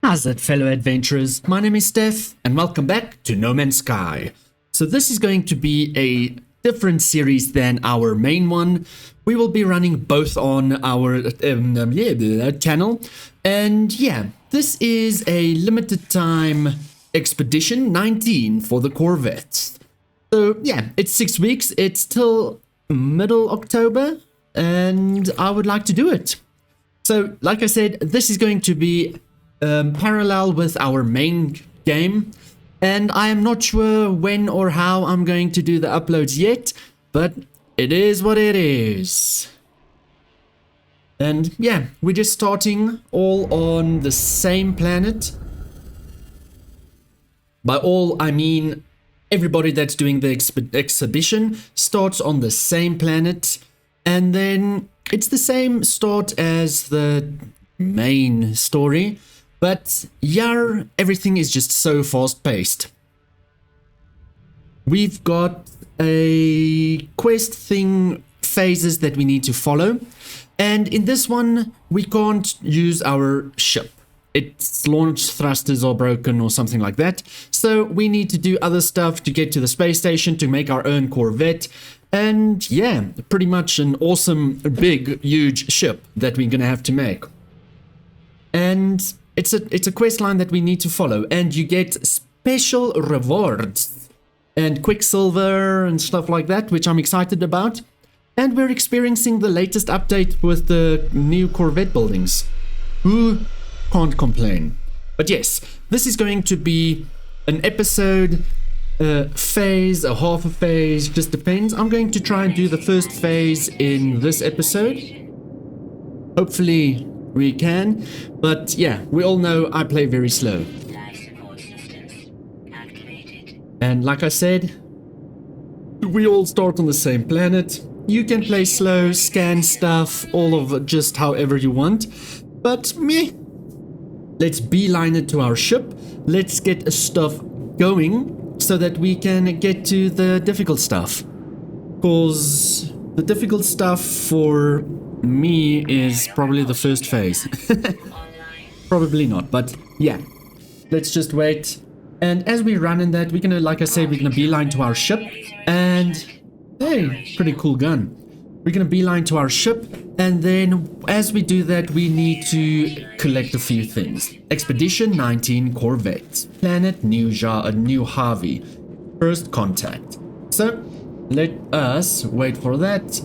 How's it, fellow adventurers? My name is Steph, and welcome back to No Man's Sky. So this is going to be a different series than our main one. We will be running both on our channel, and yeah, this is a limited time Expedition 19 for the Corvette. So yeah, it's 6 weeks, it's till middle October, and I would like to do it. So like I said, this is going to be parallel with our main game, and I am not sure when or how I'm going to do the uploads yet, but it is what it is. And yeah, we're just starting all on the same planet. By all I mean everybody that's doing the exhibition starts on the same planet, and then it's the same start as the main story. But yeah, everything is just so fast-paced. We've got a quest thing phases that we need to follow. And in this one, we can't use our ship. Its launch thrusters are broken or something like that. So we need to do other stuff to get to the space station to make our own Corvette. And yeah, pretty much an awesome, big, huge ship that we're gonna have to make. And it's a quest line that we need to follow, and you get special rewards and Quicksilver and stuff like that, which I'm excited about. And we're experiencing the latest update with the new Corvette buildings. Who can't complain? But yes, this is going to be an episode, phase, a half a phase, just depends. I'm going to try and do the first phase in this episode. Hopefully we can, but yeah, we all know I play very slow. And like I said, we all start on the same planet. You can play slow, scan stuff, all of it, just however you want. But meh, let's beeline it to our ship. Let's get stuff going so that we can get to the difficult stuff. Because the difficult stuff for me is probably the first phase. Probably not, but yeah, let's just wait. And as we run in that, we're gonna, like I said, we're gonna beeline to our ship. And hey, pretty cool gun. We're gonna beeline to our ship, and then as we do that, we need to collect a few things. Expedition 19 Corvette, planet New Harvey, first contact. So let us wait for that.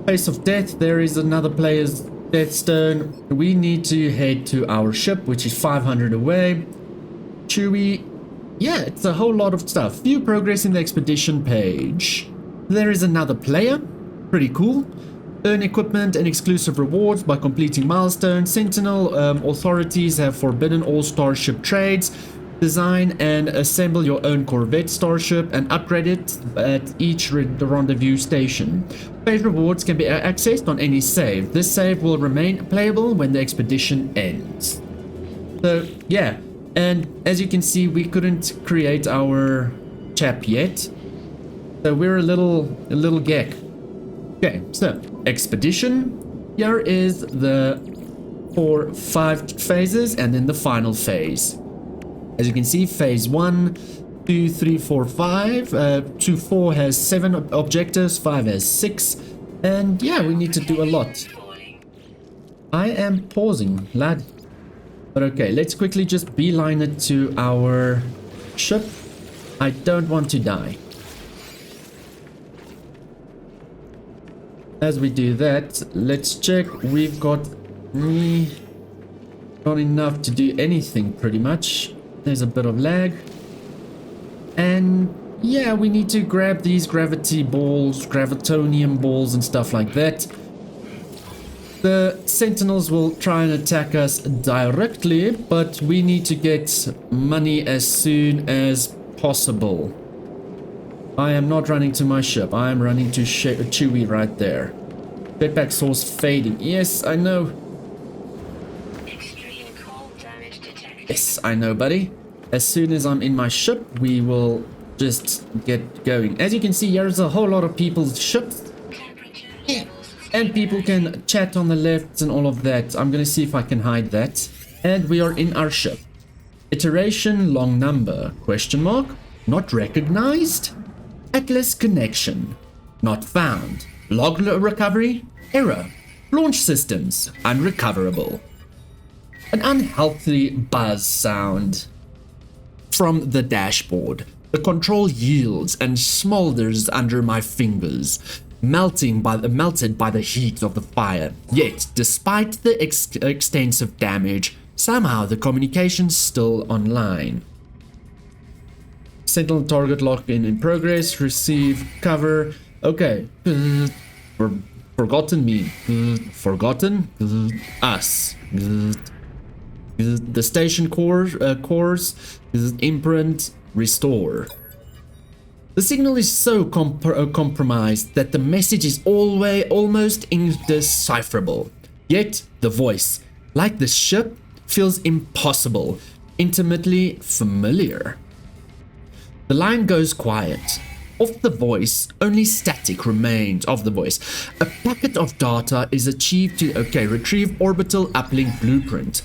Face of death, there is another player's death stone. We need to head to our ship, which is 500 away. Chewie, yeah, it's a whole lot of stuff. View progress in the expedition page. There is another player, pretty cool. Earn equipment and exclusive rewards by completing milestones. Sentinel authorities have forbidden all starship trades. Design and assemble your own Corvette starship and upgrade it at each rendezvous station. Paid rewards can be accessed on any save. This save will remain playable when the expedition ends. So yeah, and as you can see, we couldn't create our chap yet. So we're a little geck. Okay, so expedition. Here is the 5 phases and then the final phase. As you can see, phase 1, 2, 3, 4, 5. 2, 4 has 7 objectives, 5 has 6. And yeah, we need to do a lot. I am pausing, lad. But okay, let's quickly just beeline it to our ship. I don't want to die. As we do that, let's check. We've got not enough to do anything pretty much. There's a bit of lag. And yeah, we need to grab these gravity balls, gravitonium balls and stuff like that. The sentinels will try and attack us directly, but we need to get money as soon as possible. I am not running to my ship. I am running to Chewie right there. Jetpack source fading. Yes, I know. Yes, I know, buddy. As soon as I'm in my ship, we will just get going. As you can see, there's a whole lot of people's ships. Yeah. And people can chat on the left and all of that. I'm gonna see if I can hide that. And we are in our ship. Iteration long number, question mark, not recognized. Atlas connection, not found. Log recovery, error. Launch systems, unrecoverable. An unhealthy buzz sound from the dashboard. The control yields and smolders under my fingers, melted by the heat of the fire. Yet, despite the extensive damage, somehow the communication's still online. Sentinel target lock in progress. Receive cover. Okay. Forgotten me. Forgotten us. The station course. Imprint. Restore. The signal is so compromised that the message is almost indecipherable. Yet the voice, like the ship, feels impossible, intimately familiar. The line goes quiet. Of the voice, only static remains of the voice. A packet of data is achieved to, retrieve orbital uplink blueprint.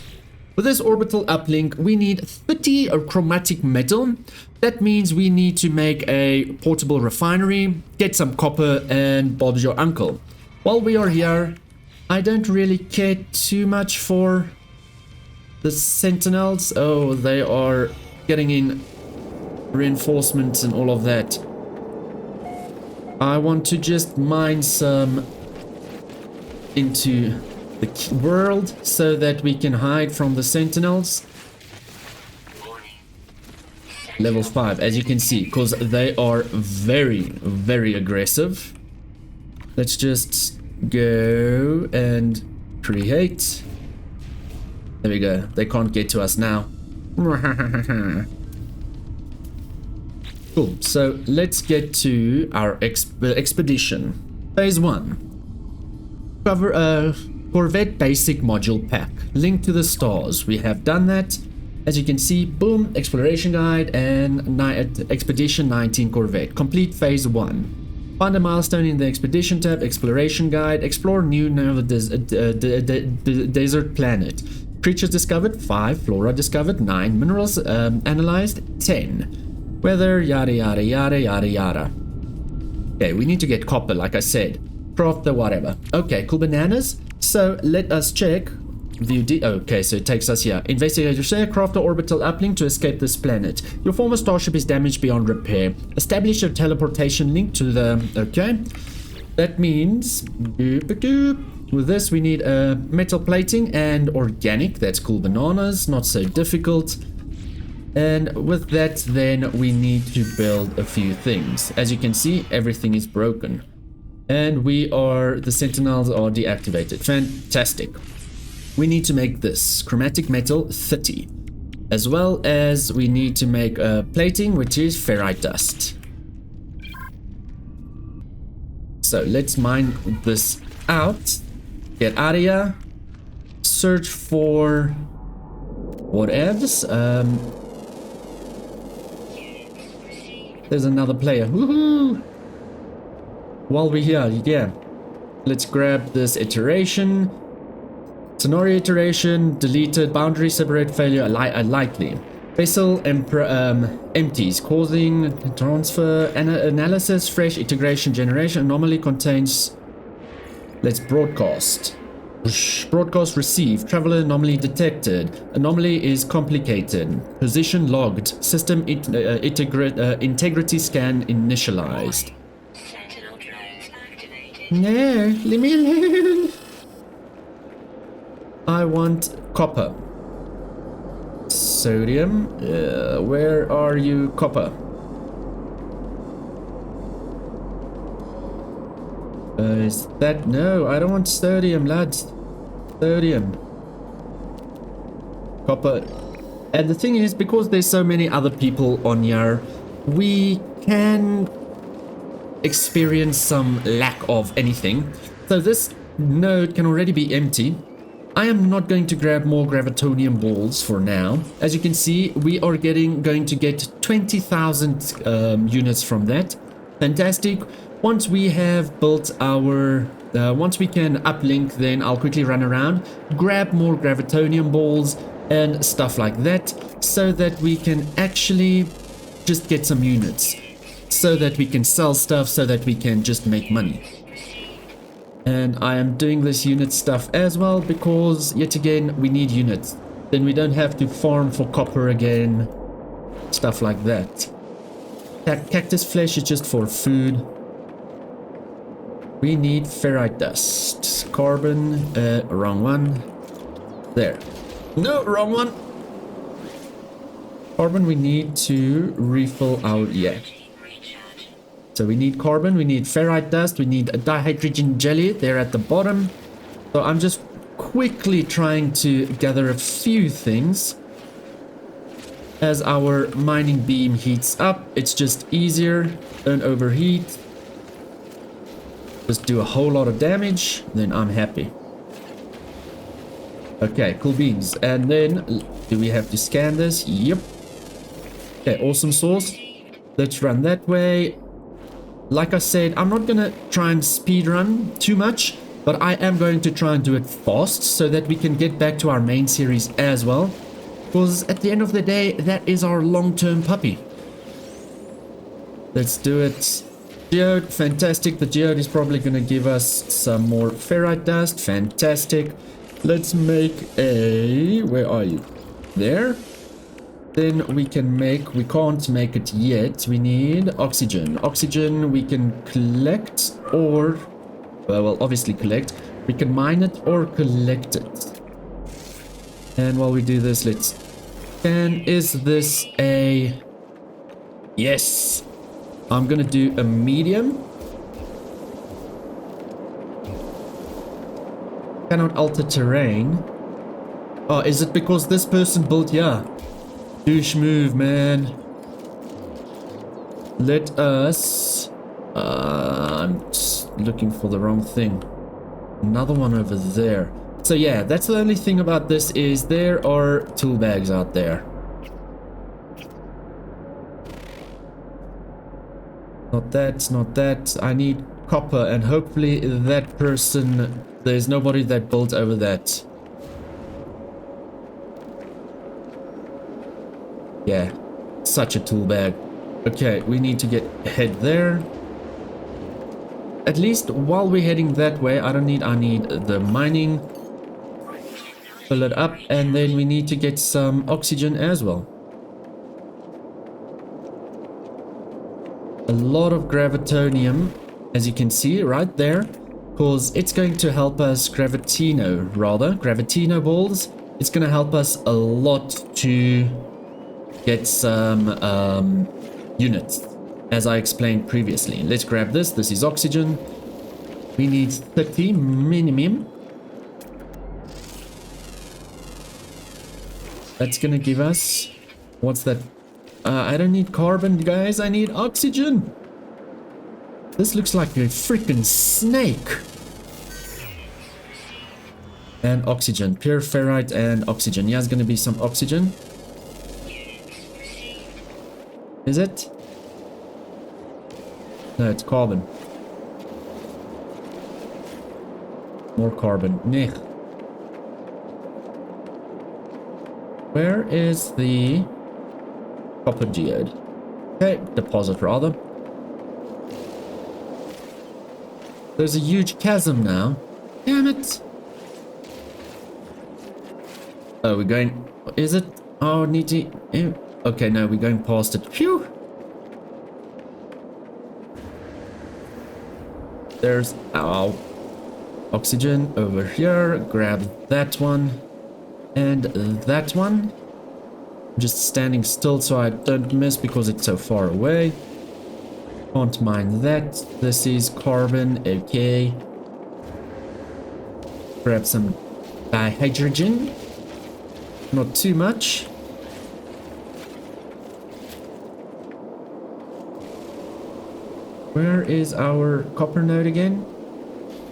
For this orbital uplink, we need 30 chromatic metal. That means we need to make a portable refinery, get some copper, and Bob's your uncle. While we are here, I don't really care too much for the sentinels. Oh, they are getting in reinforcements and all of that. I want to just mine some into the world so that we can hide from the sentinels. Level 5, as you can see, because they are very aggressive. Let's just go and create. There we go. They can't get to us now. Cool. So let's get to our expedition. Phase 1. Cover Corvette basic module pack. Link to the stars. We have done that. As you can see, boom, exploration guide and expedition 19 Corvette. Complete phase 1. Find a milestone in the expedition tab, exploration guide, explore new desert planet. Creatures discovered 5, flora discovered 9, minerals analyzed 10. Weather yada yada yada yada yada. Okay, we need to get copper, like I said. Craft the whatever. Okay, cool bananas. So let us check. View D. Okay, so it takes us here. Investigate your share, craft the orbital uplink to escape this planet. Your former starship is damaged beyond repair. Establish a teleportation link to the. Okay. That means. With this, we need metal plating and organic. That's cool bananas. Not so difficult. And with that, then we need to build a few things. As you can see, everything is broken. And the sentinels are deactivated. Fantastic. We need to make this chromatic metal 30, as well as we need to make plating, which is ferrite dust. So let's mine this out, get out of here, search for whatevs. There's another player. Woohoo! While we're here, yeah, let's grab this iteration. Scenario iteration, deleted, boundary separate failure, likely. Vessel empties, causing transfer, analysis, fresh integration generation, anomaly contains. Let's broadcast. Broadcast received, traveler anomaly detected, anomaly is complicated, position logged, system integrity scan initialized. No, leave me alone. I want copper. Sodium. Where are you, copper? Is that... No, I don't want sodium, lads. Sodium. Copper. And the thing is, because there's so many other people on here, we can experience some lack of anything. So this node can already be empty. I am not going to grab more gravitonium balls for now. As you can see, we are going to get 20,000 units from that. Fantastic. Once we have built our... once we can uplink, then I'll quickly run around, grab more gravitonium balls, and stuff like that, so that we can actually just get some units, so that we can sell stuff, so that we can just make money. And I am doing this unit stuff as well because, yet again, we need units. Then we don't have to farm for copper again, stuff like that. Cactus flesh is just for food. We need ferrite dust. Carbon, wrong one. There. No, wrong one. Carbon we need to refill our, yeah. So we need carbon, we need ferrite dust, we need a dihydrogen jelly there at the bottom. So I'm just quickly trying to gather a few things. As our mining beam heats up, it's just easier, don't overheat. Just do a whole lot of damage, then I'm happy. Okay, cool beans. And then, do we have to scan this? Yep. Okay, awesome sauce. Let's run that way. Like I said, I'm not gonna try and speed run too much, but I am going to try and do it fast so that we can get back to our main series as well. Because at the end of the day, that is our long-term puppy. Let's do it. Geode, fantastic. The geode is probably gonna give us some more ferrite dust. Fantastic. Let's make a... where are you? There. Then we can make... we can't make it yet. We need oxygen. Oxygen we can collect or... well, obviously collect. We can mine it or collect it. And while we do this, let's... and is this a... yes. I'm gonna do a medium. Cannot alter terrain. Oh, is it because this person built here? Douche move, man. Let us... I'm just looking for the wrong thing. Another one over there. So yeah, that's the only thing about this is there are tool bags out there. Not that, not that. I need copper and hopefully that person... there's nobody that built over that. Yeah, such a tool bag. Okay, we need to head there. At least while we're heading that way, I need the mining. Fill it up, and then we need to get some oxygen as well. A lot of gravitonium, as you can see right there, because it's going to help us gravitino balls. It's going to help us a lot to get some units, as I explained previously. Let's grab this. This is oxygen. We need 30 minimum. That's gonna give us... what's that? I don't need carbon, guys. I need oxygen. This looks like a freaking snake. And oxygen. Pure ferrite and oxygen. Yeah, it's gonna be some oxygen. Is it? No, it's carbon. More carbon. Meh. Where is the copper geode? Okay, deposit rather. There's a huge chasm now. Damn it. Oh, we're going... is it? Oh, need to... okay, no, we're going past it. Phew! There's... ow. Oxygen over here. Grab that one. And that one. I'm just standing still so I don't miss because it's so far away. Can't mind that. This is carbon. Okay. Grab some dihydrogen. Not too much. Where is our copper node again?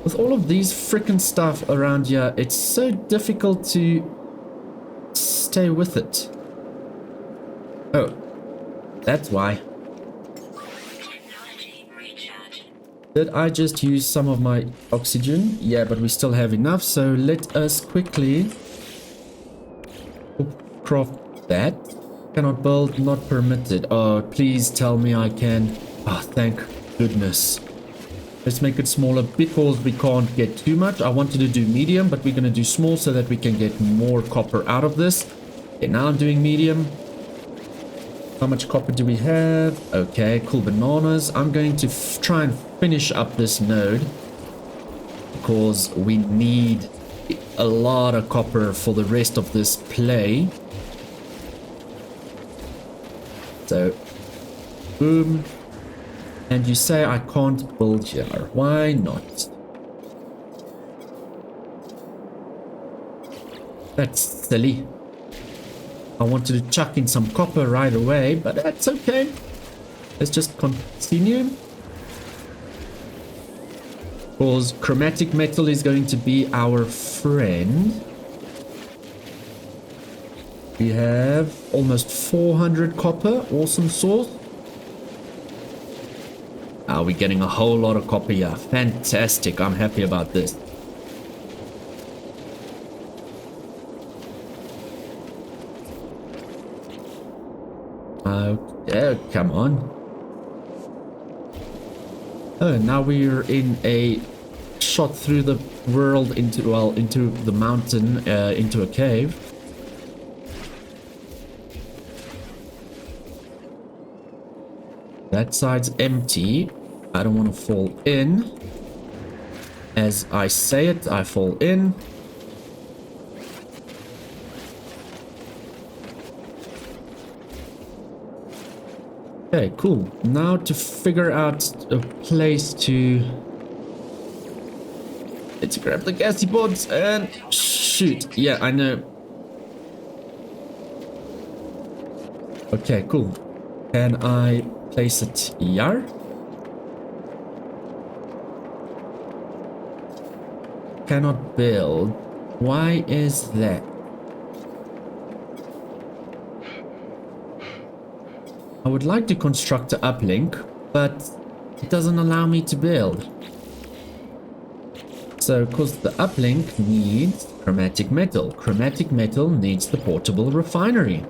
With all of these frickin' stuff around here, it's so difficult to stay with it. Oh, that's why. Did I just use some of my oxygen? Yeah, but we still have enough, so let us quickly... oop, craft that. Cannot build, not permitted. Oh, please tell me I can. Oh, thank goodness. Let's make it smaller because we can't get too much. I wanted to do medium, but we're going to do small so that we can get more copper out of this. Okay, now I'm doing medium. How much copper do we have? Okay, cool bananas. I'm going to try and finish up this node because we need a lot of copper for the rest of this play. So, boom. And you say I can't build here. Why not? That's silly. I wanted to chuck in some copper right away, but that's okay. Let's just continue. Because chromatic metal is going to be our friend. We have almost 400 copper. Awesome source. We're getting a whole lot of copper here. Fantastic. I'm happy about this. Oh, come on. Oh, now we're in a shot through the world into, well, into the mountain, into a cave. That side's empty. I don't want to fall in. As I say it, I fall in. Okay, cool. Now to figure out a place to... Let's grab the gassy pods and shoot. Yeah, I know. Okay, cool. Can I place it here? Cannot build. Why is that? I would like to construct an uplink, but it doesn't allow me to build. So, because the uplink needs chromatic metal. Chromatic metal needs the portable refinery.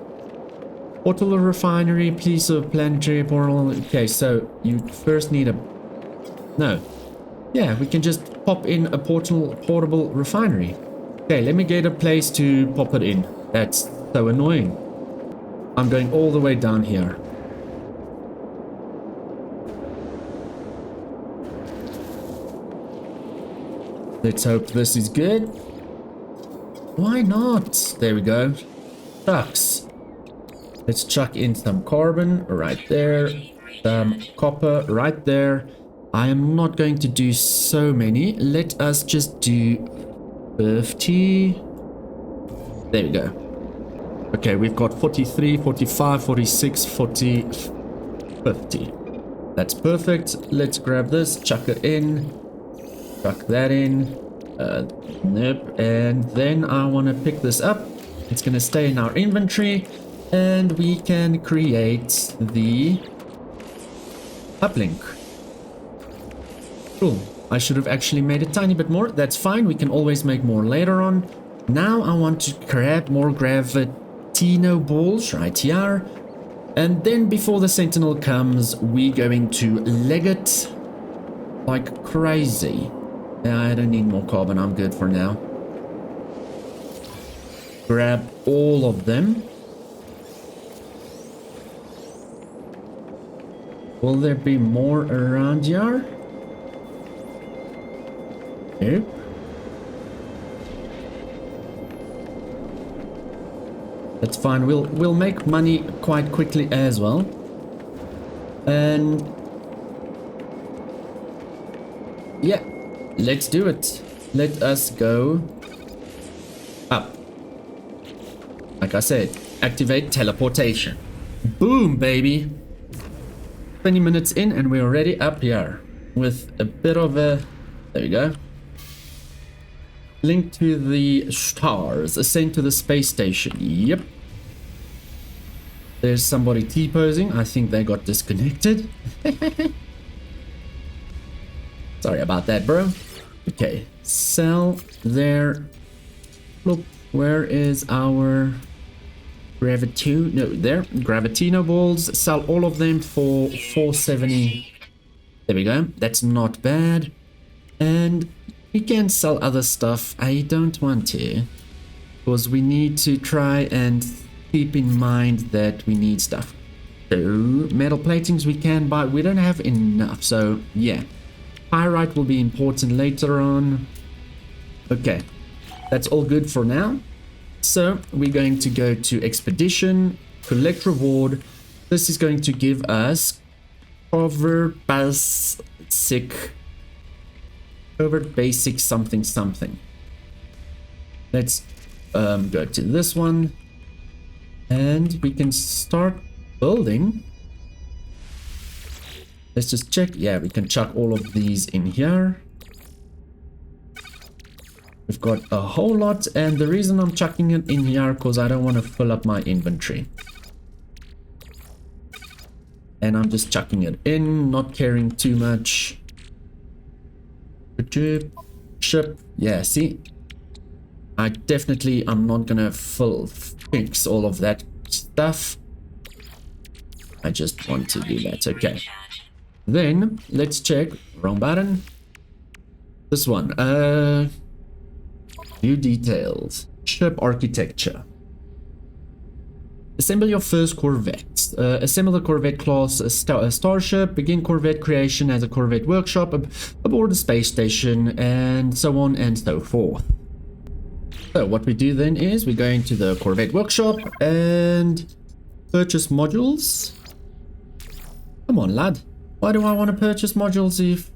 Portable refinery, piece of planetary portal. Okay, so you first need a... No. Yeah, we can just pop in a portable refinery. Okay, let me get a place to pop it in. That's so annoying. I'm going all the way down here. Let's hope this is good. Why not? There we go. Shucks. Let's chuck in some carbon right there. Some copper right there. I am not going to do so many. Let us just do 50. There we go. Okay, we've got 43, 45, 46, 40, 50. That's perfect. Let's grab this, chuck it in. Chuck that in. Nope. And then I want to pick this up. It's going to stay in our inventory. And we can create the uplink. Cool. I should have actually made a tiny bit more. That's fine. We can always make more later on. Now I want to grab more gravitino balls right here. And then before the sentinel comes, we're going to leg it like crazy. I don't need more carbon. I'm good for now. Grab all of them. Will there be more around here? Nope. That's fine. We'll make money quite quickly as well. And yeah, let's do it. Let us go up. Like I said, activate teleportation. Boom, baby. 20 minutes in and we're already up here with a bit of a... There we go. Link to the stars. Ascend to the space station. Yep. There's somebody T-posing. I think they got disconnected. Sorry about that, bro. Okay. Sell there. Look, where is our... Gravitino balls. Sell all of them for 470. There we go. That's not bad. And we can sell other stuff. I don't want to, because we need to try and keep in mind that we need stuff. So metal platings we can buy. We don't have enough, so yeah. Pyrite will be important later on. Okay, that's all good for now. So we're going to go to Expedition, collect reward. This is going to give us Covert Basic something something. Let's go to this one, and we can start building. Let's just check. Yeah, we can chuck all of these in here. We've got a whole lot, and the reason I'm chucking it in here because I don't want to fill up my inventory. And I'm just chucking it in, not caring too much. Ship. Yeah, see? I'm not gonna fix all of that stuff. I just want to do that. Okay. Then, let's check. Wrong button. This one. New details. Ship architecture. Assemble your first Corvette. Assemble the Corvette class starship. Begin Corvette creation as a Corvette workshop aboard the space station, and so on and so forth. So what we do then is we go into the Corvette workshop and purchase modules. Come on, lad. Why do I want to purchase modules if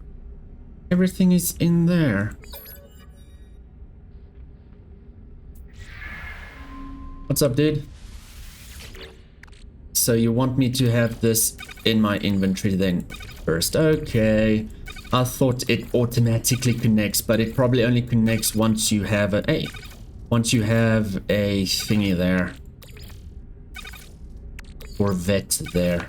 everything is in there? What's up, dude? So you want me to have this in my inventory then first? Okay. I thought it automatically connects, but it probably only connects once you have a thingy there. Corvette there.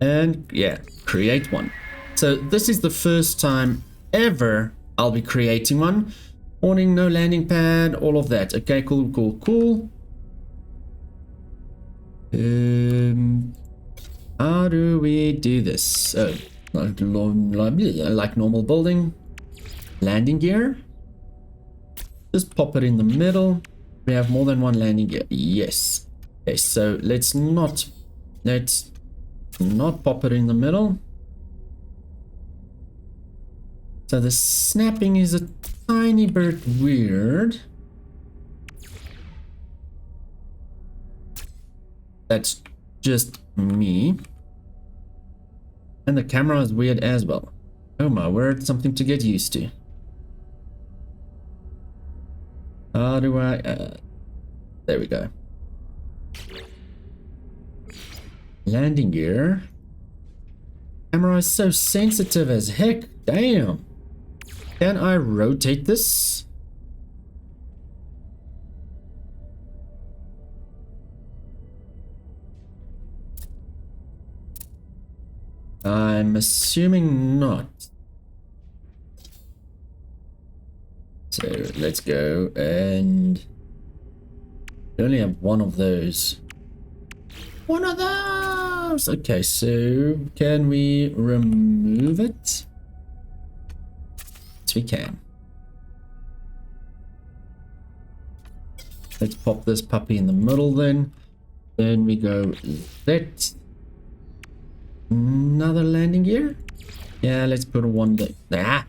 And yeah, create one. So this is the first time ever I'll be creating one. Warning, no landing pad, all of that. Okay, cool. How do we do this? Oh, like normal building. Landing gear. Just pop it in the middle. We have more than one landing gear. Yes. Okay, so let's not pop it in the middle. So the snapping is a tiny bit weird. That's just me. And the camera is weird as well. Oh my word, something to get used to. How do I... there we go. Landing gear. Camera is so sensitive as heck. Damn. Can I rotate this? I'm assuming not. So let's go, and we only have one of those. One of those! Okay, so can we remove it? Yes, we can. Let's pop this puppy in the middle then. Then we go that. Another landing gear? Yeah, let's put one there. Ah!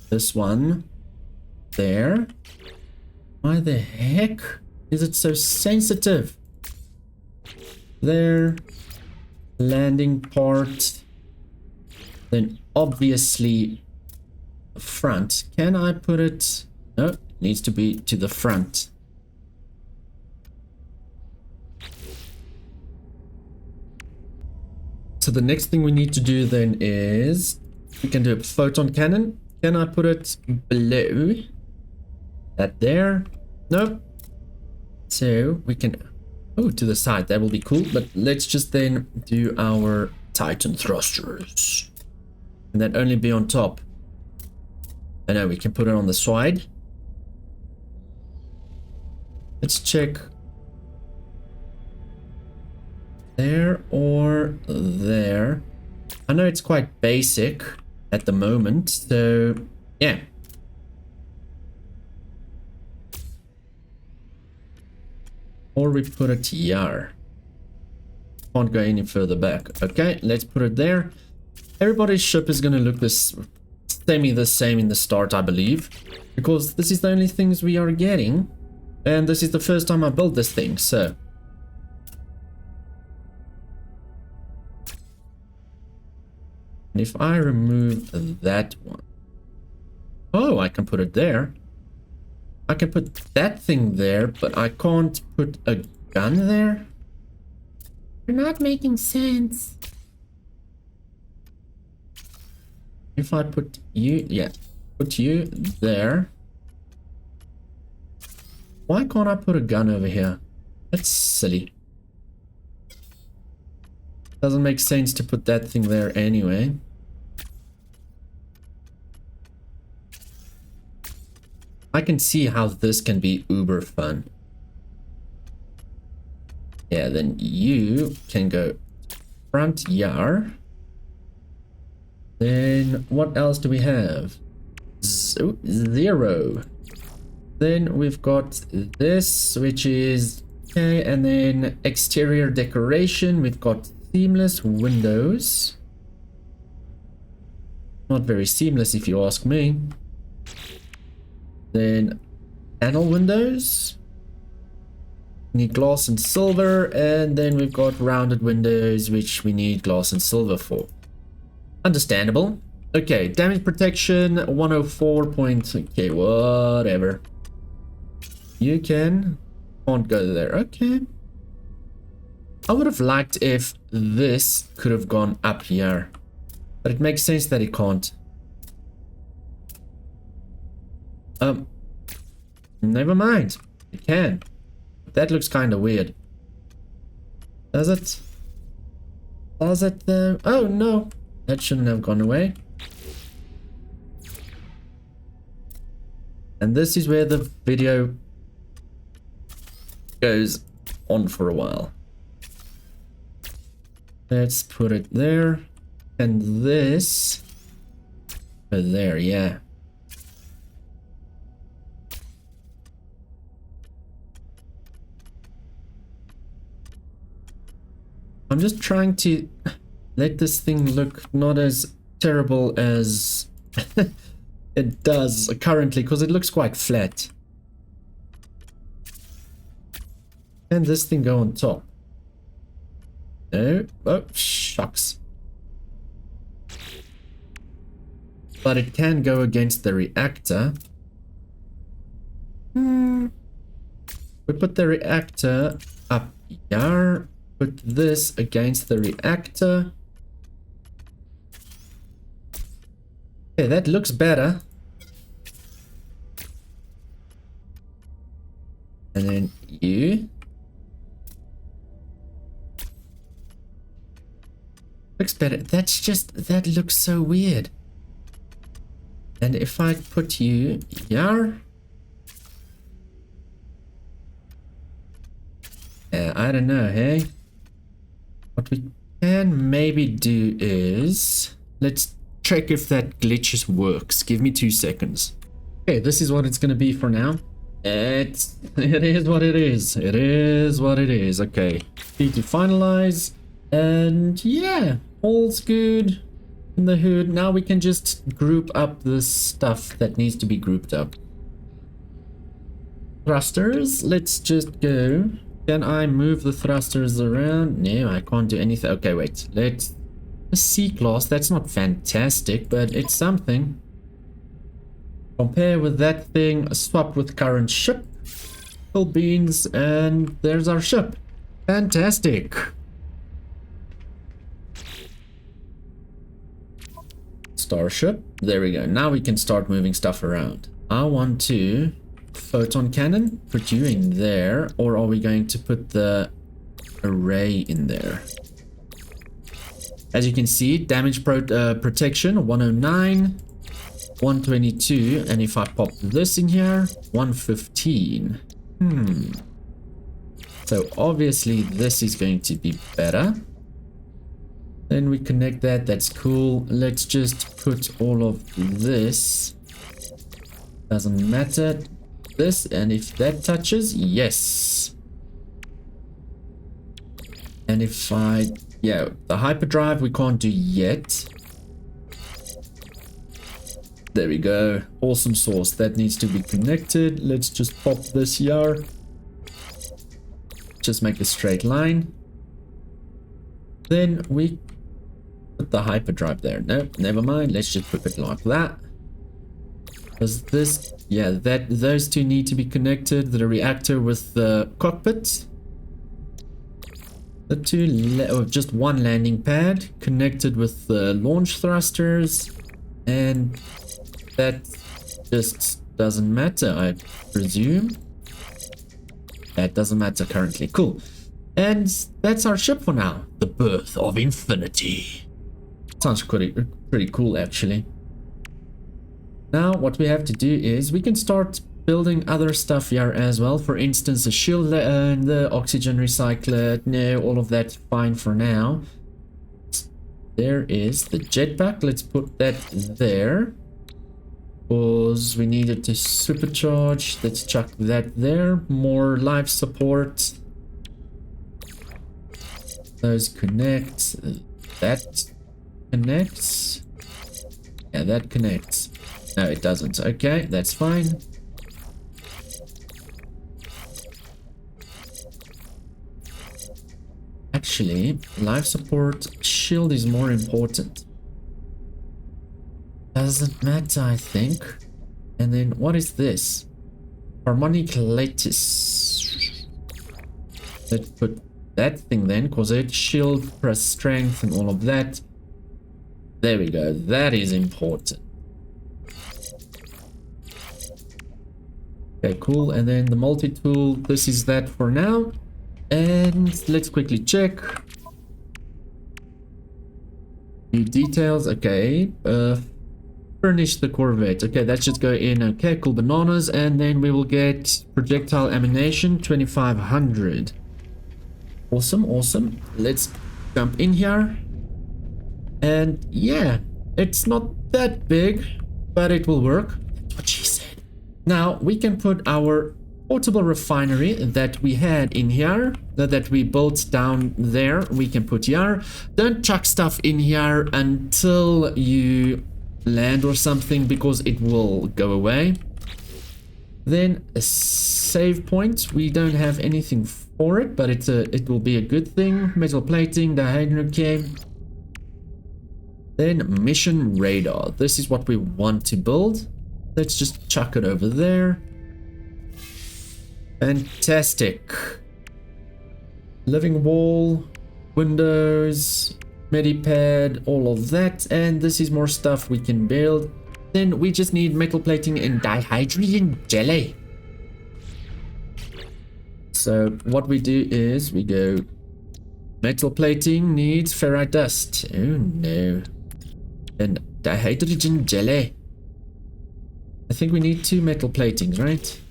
This one there. Why the heck is it so sensitive? There. Landing part. Then obviously the front. Can I put it? No, it needs to be to the front. So the next thing we need to do then is we can do a photon cannon. Can I put it below that there? Nope. So we can, oh, to the side. That will be cool. But let's just then do our Titan thrusters. And that only be on top. I know we can put it on the side. Let's check there or there. I know it's quite basic at the moment, so yeah. Or we put it here. Can't go any further back. Okay, let's put it there. Everybody's ship is gonna look the same in the start, I believe, because this is the only things we are getting, and this is the first time I built this thing, so. And if I remove that one, oh, I can put it there. I can put that thing there, but I can't put a gun there. You're not making sense. If I put you, yeah, put you there. Why can't I put a gun over here? That's silly. Doesn't make sense to put that thing there anyway. I can see how this can be uber fun. Yeah, then you can go front yard. Then what else do we have? Zero. Then we've got this, which is okay, and then exterior decoration. We've got seamless windows. Not very seamless if you ask me. Then panel windows. Need glass and silver, and then we've got rounded windows, which we need glass and silver for. Understandable. Okay, damage protection 104 points. Okay, whatever. You can't go there. Okay. I would have liked if this could have gone up here, but it makes sense that it can't. Never mind. It can. That looks kind of weird. Does it? Does it though? Oh no. That shouldn't have gone away. And this is where the video goes on for a while. Let's put it there. And this there, yeah. I'm just trying to let this thing look not as terrible as it does currently, because it looks quite flat. Can this thing go on top? No. Oh, shucks. But it can go against the reactor. We put the reactor up here. Put this against the reactor. Okay, that looks better. And then you. Looks better. That's just, that looks so weird. And if I put you here. I don't know, hey? What we can maybe do is, let's check if that glitch works. Give me 2 seconds. Okay, this is what it's gonna be for now. It is what it is. It is what it is. Okay, need to finalize, and yeah, all's good in the hood. Now we can just group up the stuff that needs to be grouped up. Thrusters, let's just go. Can I move the thrusters around? No, I can't do anything. Okay, wait. Let's... A C-class, that's not fantastic, but it's something. Compare with that thing, swap with current ship. Full beans, and there's our ship. Fantastic. Starship. There we go. Now we can start moving stuff around. I want to... Photon cannon, put you in there, or are we going to put the array in there? As you can see, damage protection 109, 122, and if I pop this in here, 115. So obviously this is going to be better. Then we connect that, that's cool. Let's just put all of this. Doesn't matter. This, and if that touches, yes. And if I, yeah, the hyperdrive we can't do yet. There we go. Awesome source. That needs to be connected. Let's just pop this here. Just make a straight line. Then we put the hyperdrive there. No, never mind. Let's just put it like that. Because this, yeah, those two need to be connected. The reactor with the cockpit. The two, just one landing pad connected with the launch thrusters. And that just doesn't matter, I presume. That doesn't matter currently. Cool. And that's our ship for now. The Birth of Infinity. Sounds pretty cool, actually. Now, what we have to do is we can start building other stuff here as well. For instance, the shield and the oxygen recycler. No, all of that's fine for now. There is the jetpack. Let's put that there. Because we needed to supercharge. Let's chuck that there. More life support. Those connect. That connects. Yeah, that connects. No, it doesn't. Okay, that's fine. Actually, life support shield is more important. Doesn't matter, I think. And then what is this? Harmonic lattice. Let's put that thing then, because it shield plus strength and all of that. There we go. That is important. Okay, cool. And then the multi-tool, this is that for now. And let's quickly check. New details, okay. Furnish the Corvette. Okay, that should go in. Okay, cool bananas. And then we will get projectile ammunition, 2500. Awesome, awesome. Let's jump in here. And yeah, it's not that big, but it will work. That's what she said. Now, we can put our portable refinery that we had in here, that we built down there, we can put here. Don't chuck stuff in here until you land or something, because it will go away. Then a save point. We don't have anything for it, but it will be a good thing. Metal plating, dihydrogen. Then mission radar. This is what we want to build. Let's just chuck it over there. Fantastic. Living wall, windows, medipad, all of that. And this is more stuff we can build. Then we just need metal plating and dihydrogen jelly. So what we do is we go metal plating needs ferrite dust. Oh no. And dihydrogen jelly. I think we need 2 metal platings, right?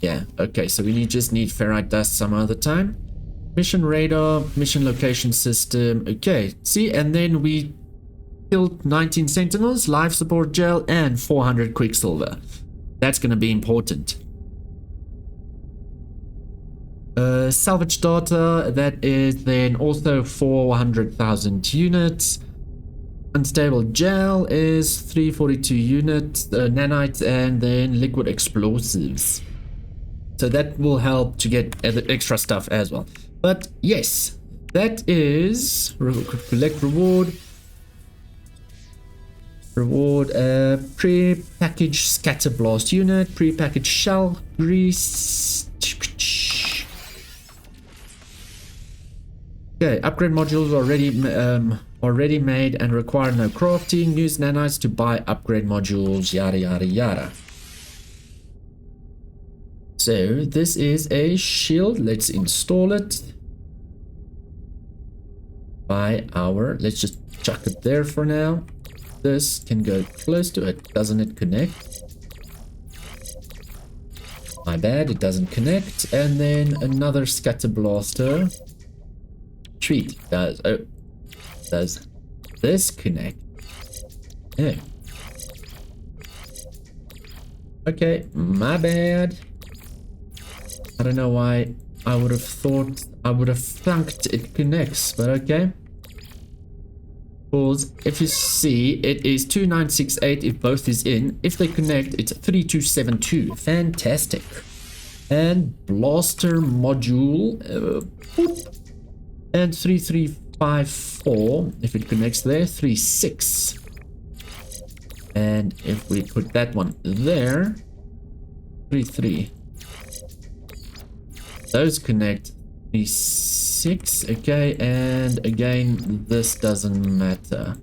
Yeah, okay, so we just need ferrite dust some other time. Mission radar, mission location system. Okay, see, and then we killed 19 sentinels, life support gel, and 400 quicksilver. That's gonna be important. Salvage data, that is then also 400,000 units. Unstable gel is 342 units, nanites, and then liquid explosives. So that will help to get extra stuff as well. But yes, that is collect reward. Reward pre-packaged scatter blast unit, pre-packaged shell grease. Okay, upgrade modules already made and require no crafting. Use nanites to buy upgrade modules, yada yada yada. So this is a shield. Let's install it. Let's just chuck it there for now. this can go close to it. Doesn't it connect? My bad, it doesn't connect. And then another scatter blaster. Sweet, does this connect? Yeah. Okay, my bad. I don't know why I would have thought, I would have thunked it connects, but okay. Because if you see, it is 2968 if both is in. If they connect, it's 3272. Fantastic. And blaster module. And 3354. If it connects there, 36. And if we put that one there, 33. Those connect 36. Okay, and again, this doesn't matter.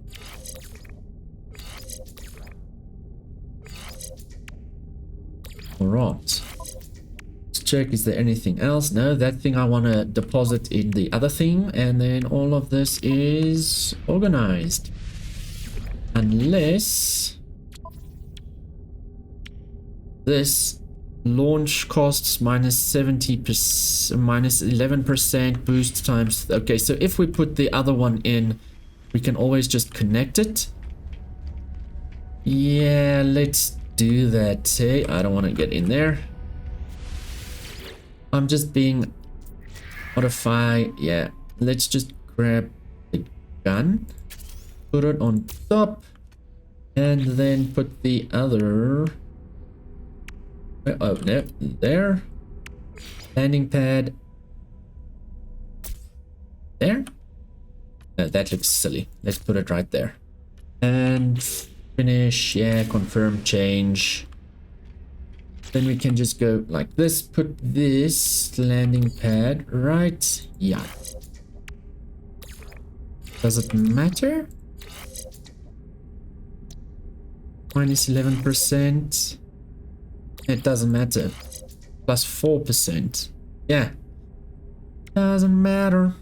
Alright. Let's check, is there anything else? No, that thing I want to deposit in the other thing, and then all of this is organized. Unless this launch costs minus 70%, minus 11% boost times. Okay, so if we put the other one in, we can always just connect it. Yeah, let's do that. Hey, I don't want to get in there. I'm just being modified. Yeah, let's just grab the gun, put it on top, and then put the other. Oh, no, there. Landing pad. There? No, that looks silly. Let's put it right there. And finish. Yeah, confirm change. Then we can just go like this. Put this landing pad right. Yeah. Does it matter? Minus 11%. It doesn't matter. Plus 4%. Yeah. Doesn't matter.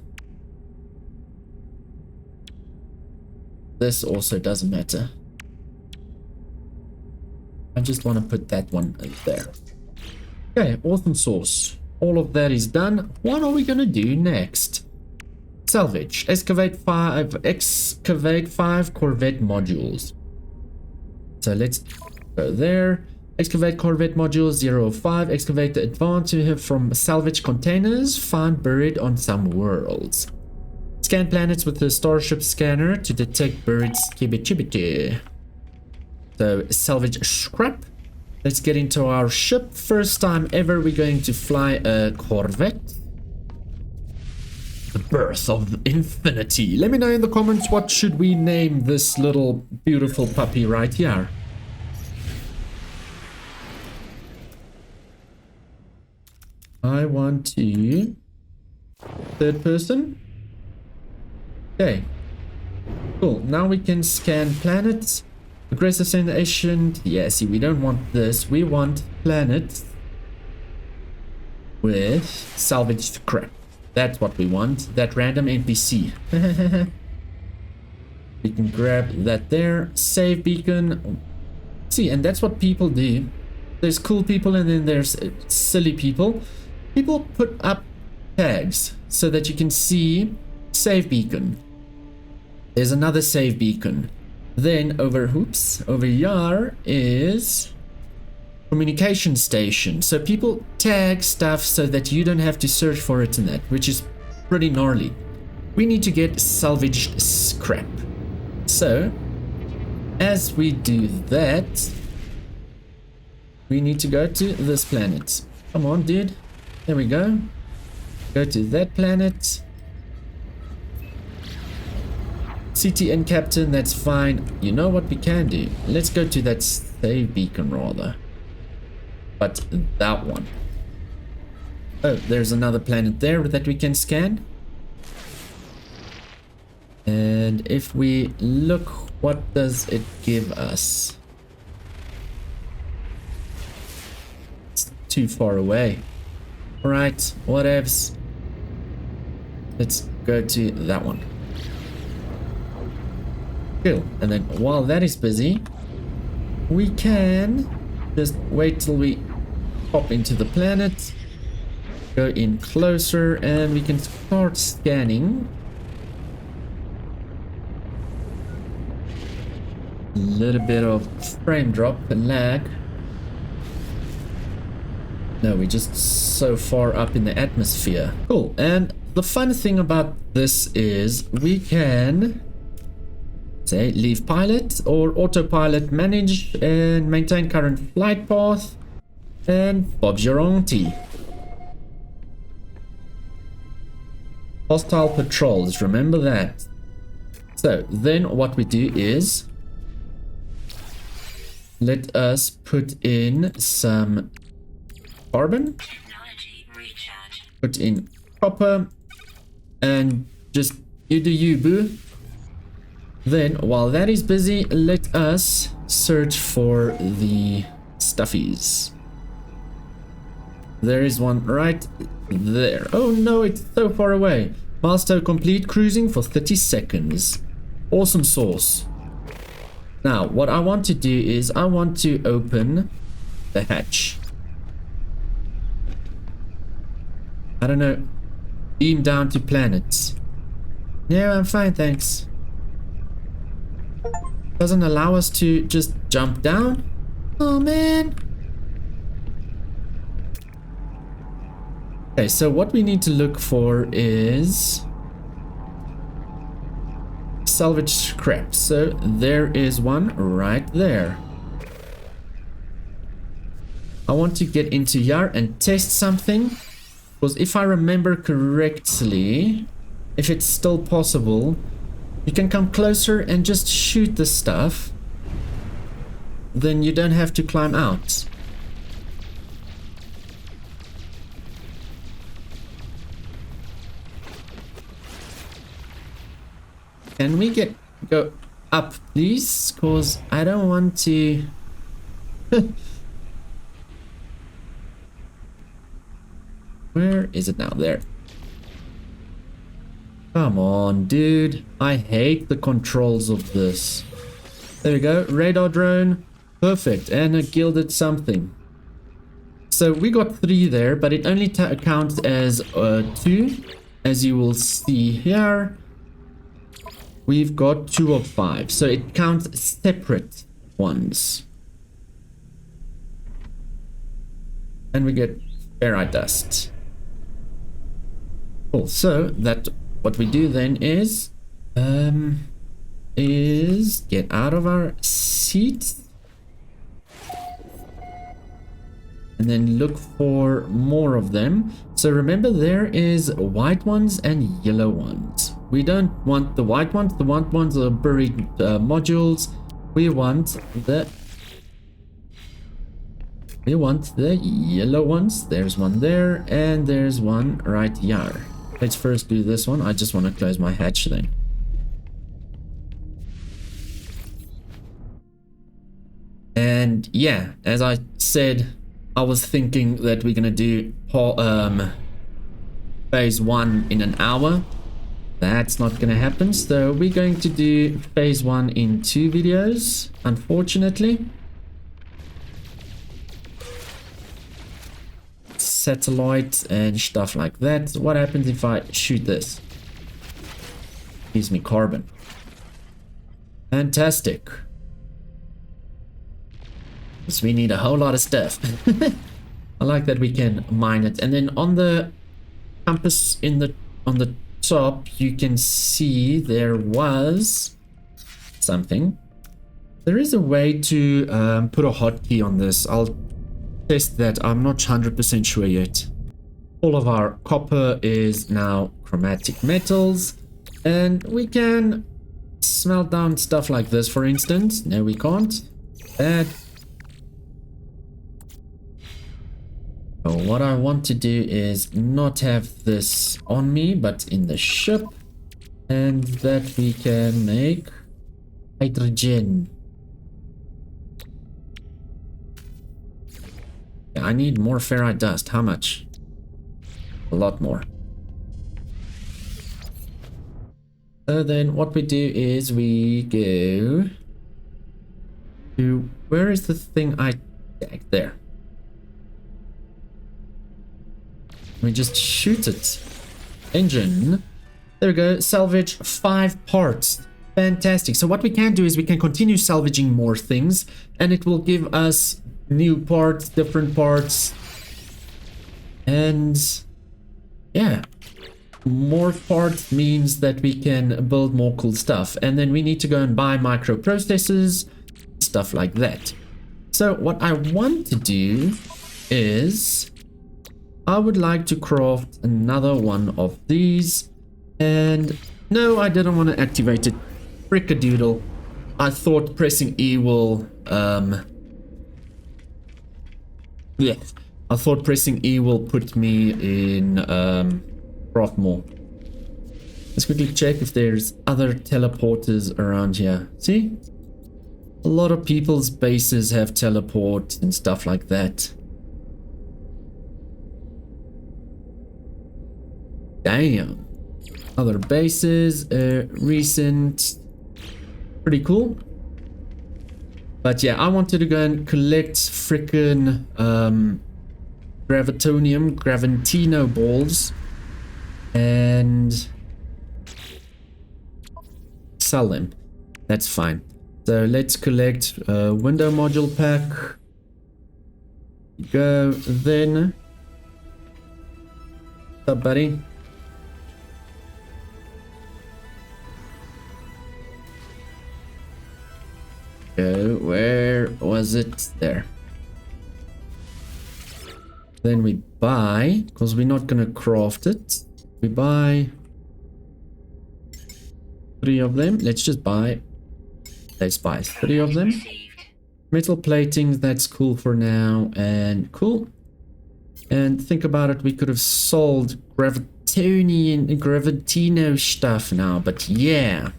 This also doesn't matter. I just want to put that one there. Okay, awesome sauce. All of that is done. What are we going to do next? Salvage. Excavate 5 Corvette modules. So let's go there. Excavate Corvette module 05. Excavate the advantage from salvage containers found buried on some worlds. Scan planets with the starship scanner to detect buried skibidi. So salvage scrap. Let's get into our ship. First time ever we're going to fly a Corvette. The birth of infinity. Let me know in the comments what should we name this little beautiful puppy right here. I want to third person. Okay. Cool. Now we can scan planets. Aggressive destination. Yeah, see, we don't want this. We want planets with salvaged scrap. That's what we want. That random NPC. We can grab that there. Save beacon. See, and that's what people do. There's cool people and then there's silly people. People put up tags so that you can see save beacon. There's another save beacon. Then over here is communication station. So people tag stuff so that you don't have to search for it in that, which is pretty gnarly. We need to get salvaged scrap. So as we do that, we need to go to this planet. Come on, dude. There we go. Go to that planet. CTN captain, that's fine. You know what we can do? Let's go to that save beacon rather. But that one. Oh, there's another planet there that we can scan. And if we look, what does it give us? It's too far away. Alright, whatevs. Let's go to that one. Cool. And then while that is busy, we can just wait till we pop into the planet, go in closer, and we can start scanning. A little bit of frame drop and lag. No, we're just so far up in the atmosphere. Cool. And the fun thing about this is we can say leave pilot or autopilot, manage and maintain current flight path, and Bob's your auntie. Hostile patrols, remember that. So then what we do is let us put in some carbon, put in copper, and just you do you, boo. Then while that is busy, let us search for the stuffies. There is one right there. Oh no, it's so far away. Milestone complete, cruising for 30 seconds. Awesome sauce. Now, what I want to do is I want to open the hatch. I don't know. Beam down to planets. No, I'm fine, thanks. Doesn't allow us to just jump down? Oh, man. Okay, so what we need to look for is salvage scrap. So there is one right there. I want to get into here and test something, because if I remember correctly, if it's still possible, you can come closer and just shoot the stuff. Then you don't have to climb out. Can we go up, please? Because I don't want to... Where is it now? There. Come on, dude. I hate the controls of this. There we go. Radar drone. Perfect. And a gilded something. So we got 3 there, but it only counts as 2. As you will see here. We've got 2 of 5, so it counts separate ones. And we get ferrite dust. Cool, so that what we do then is get out of our seat and then look for more of them. So remember, there is white ones and yellow ones. We don't want the white ones. The white ones are buried modules. We want the yellow ones. There's one there, and there's one right here. Let's first do this one. I just want to close my hatch then. And yeah, as I said, I was thinking that we're gonna do phase 1 in an hour. That's not gonna happen, so we're going to do phase 1 in 2 videos, unfortunately. Satellite and stuff like that. What happens if I shoot this? Gives me carbon. Fantastic. So we need a whole lot of stuff. I like that we can mine it. And then on the compass on the top, you can see there was something. There is a way to put a hotkey on this. I'll test that. I'm not 100% sure yet. All of our copper is now chromatic metals, and we can smelt down stuff like this, for instance. No, we can't. That. So what I want to do is not have this on me, but in the ship, and that we can make hydrogen. I need more ferrite dust. How much? A lot more. So then what we do is we go to, where is the thing I tagged there? We just shoot it. Engine. There we go. Salvage 5 parts. Fantastic. So what we can do is we can continue salvaging more things, and it will give us new parts, different parts. And yeah, more parts means that we can build more cool stuff. And then we need to go and buy microprocessors, stuff like that. So what I want to do is I would like to craft another one of these. And no, I didn't want to activate it. Frickadoodle. I thought pressing E will yeah, I thought pressing E will put me in craft more. Let's quickly check if there's other teleporters around here. See? A lot of people's bases have teleport and stuff like that. Damn. Other bases, recent. Pretty cool. But yeah, I wanted to go and collect frickin' gravitino balls and sell them. That's fine. So let's collect window module pack. Go then. What's up, buddy? Go, where was it? There. Then we buy, because we're not gonna craft it. We buy 3 of them. Let's just buy. Let's buy 3 of them. Metal plating, that's cool for now. And cool. And think about it, we could have sold gravitino stuff now, but yeah.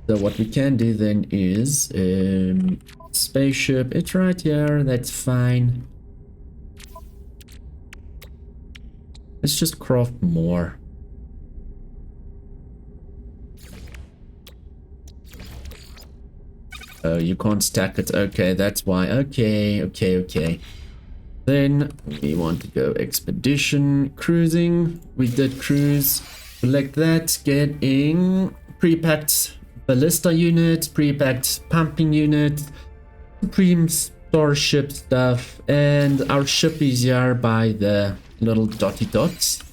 So what we can do then is spaceship, it's right here, that's fine. Let's just craft more. Oh, you can't stack it. Okay, that's why. Okay. Then we want to go expedition, cruising. We did cruise. Select that, getting pre-packed ballista unit, pre-packed pumping unit, supreme starship stuff, and our ship is here by the little dotty dots.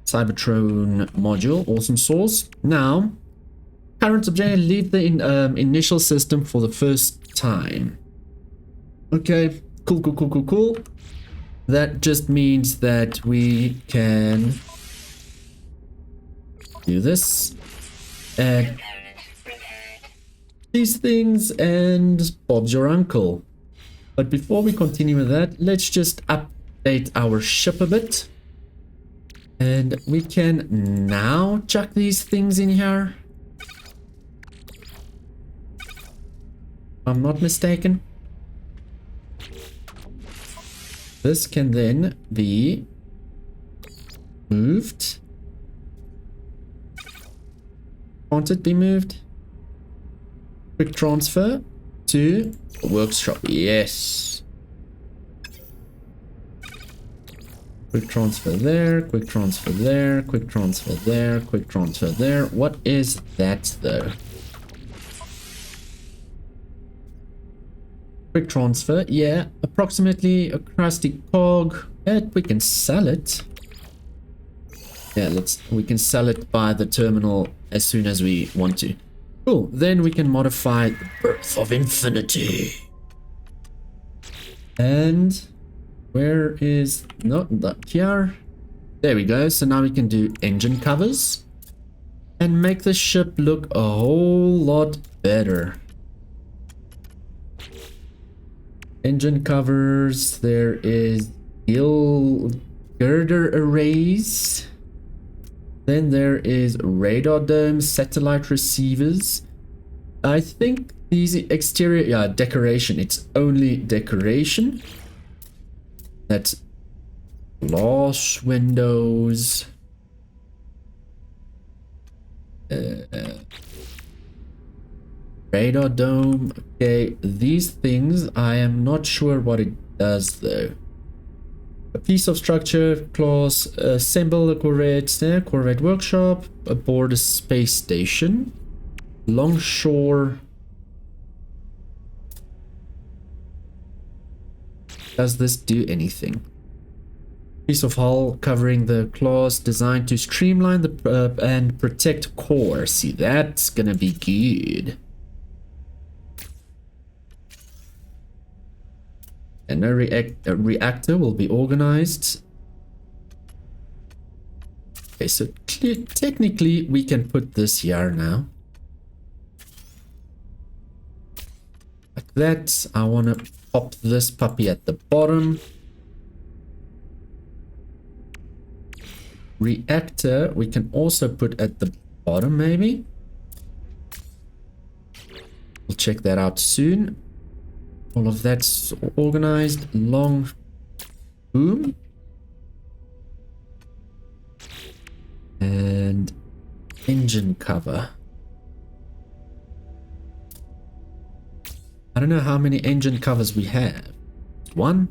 Cybertron module, awesome source. Now, current objective, leave the initial system for the first time. Okay, cool. That just means that we can do this and these things, and Bob's your uncle. But before we continue with that, let's just update our ship a bit. And we can now chuck these things in here. If I'm not mistaken. This can then be moved. Can't it be moved? Quick transfer to workshop. Yes. Quick transfer there, quick transfer there, quick transfer there, quick transfer there. What is that though? Quick transfer, yeah, approximately a crusty cog. We can sell it. Yeah, we can sell it by the terminal as soon as we want to. Cool, then we can modify the Birth of Infinity. And where is, not that here. There we go, so now we can do engine covers and make the ship look a whole lot better. Engine covers, there is gill girder arrays. Then there is radar domes, satellite receivers. I think these exterior, yeah, decoration. It's only decoration. That's Glass windows. Radar dome. Okay, these things, I am not sure what it does though. A piece of structure, class, assemble a Corvette, Corvette workshop, aboard a space station, longshore. Does this do anything? Piece of hull covering the class, designed to streamline the and protect core. See, that's gonna be good. And a reactor will be organized. Okay, so technically we can put this here now. Like that. I want to pop this puppy at the bottom. Reactor we can also put at the bottom maybe. We'll check that out soon. All of that's organized. Long boom. And engine cover. I don't know how many engine covers we have. One.